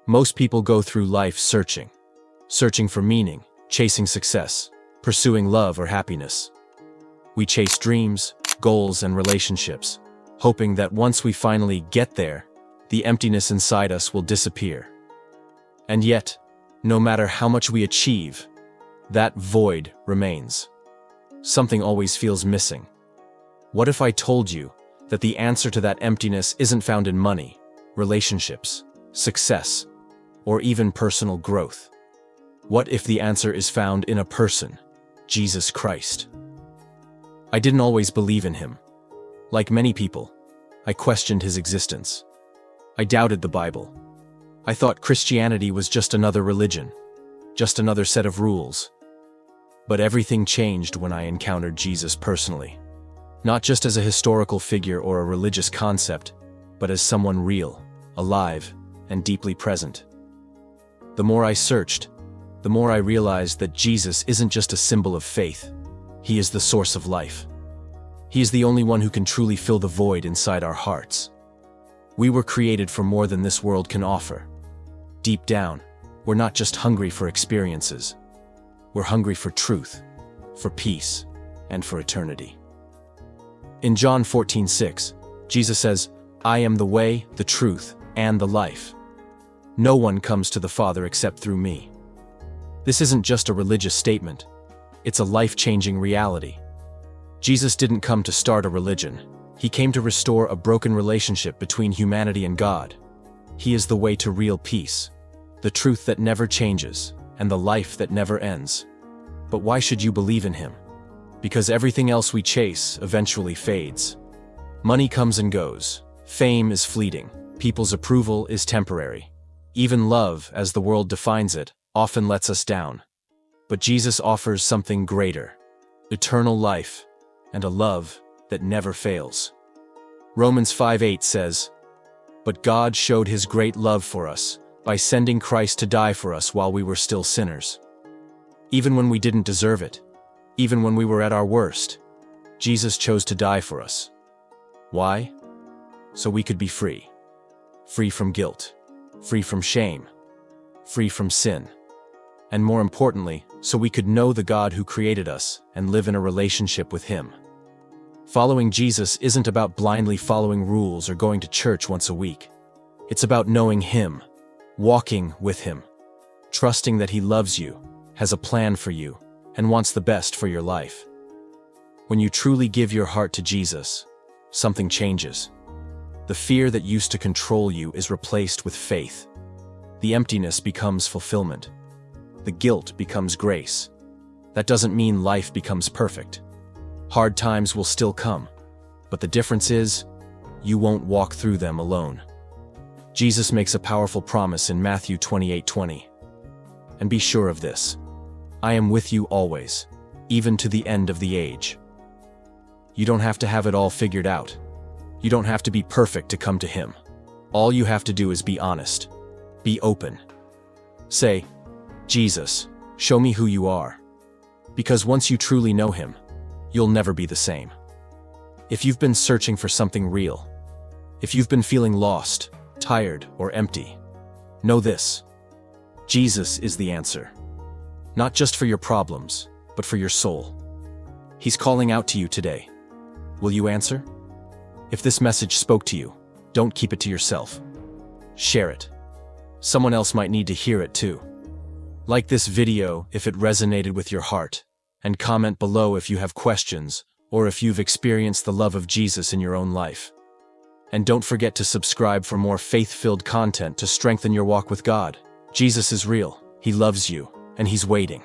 Most people go through life searching for meaning, chasing success, pursuing love or happiness. We chase dreams, goals, and relationships, hoping that once we finally get there, the emptiness inside us will disappear. And yet, no matter how much we achieve, that void remains. Something always feels missing. What if I told you that the answer to that emptiness isn't found in money, relationships, success, or even personal growth? What if the answer is found in a person, Jesus Christ? I didn't always believe in him. Like many people, I questioned his existence. I doubted the Bible. I thought Christianity was just another religion, just another set of rules. But everything changed when I encountered Jesus personally. Not just as a historical figure or a religious concept, but as someone real, alive, and deeply present. The more I searched, the more I realized that Jesus isn't just a symbol of faith. He is the source of life. He is the only one who can truly fill the void inside our hearts. We were created for more than this world can offer. Deep down, we're not just hungry for experiences. We're hungry for truth, for peace, and for eternity. In John 14:6, Jesus says, "I am the way, the truth, and the life. No one comes to the Father except through me." This isn't just a religious statement. It's a life-changing reality. Jesus didn't come to start a religion. He came to restore a broken relationship between humanity and God. He is the way to real peace, the truth that never changes, and the life that never ends. But why should you believe in him? Because everything else we chase eventually fades. Money comes and goes. Fame is fleeting. People's approval is temporary. Even love, as the world defines it, often lets us down. But Jesus offers something greater: eternal life and a love that never fails. Romans 5:8 says, "But God showed his great love for us by sending Christ to die for us while we were still sinners." Even when we didn't deserve it, even when we were at our worst, Jesus chose to die for us. Why? So we could be free. Free from guilt, free from shame, free from sin. And more importantly, so we could know the God who created us and live in a relationship with him. Following Jesus isn't about blindly following rules or going to church once a week. It's about knowing him, walking with him, trusting that he loves you, has a plan for you, and wants the best for your life. When you truly give your heart to Jesus, something changes. The fear that used to control you is replaced with faith. The emptiness becomes fulfillment. The guilt becomes grace. That doesn't mean life becomes perfect. Hard times will still come, but the difference is, you won't walk through them alone. Jesus makes a powerful promise in Matthew 28:20. And be sure of this: I am with you always, even to the end of the age. You don't have to have it all figured out. You don't have to be perfect to come to him. All you have to do is be honest. Be open. Say, "Jesus, show me who you are." Because once you truly know him, you'll never be the same. If you've been searching for something real, if you've been feeling lost, tired, or empty, know this: Jesus is the answer. Not just for your problems, but for your soul. He's calling out to you today. Will you answer? If this message spoke to you, don't keep it to yourself. Share it. Someone else might need to hear it too. Like this video if it resonated with your heart, and comment below if you have questions or if you've experienced the love of Jesus in your own life. And don't forget to subscribe for more faith-filled content to strengthen your walk with God. Jesus is real, he loves you, and he's waiting.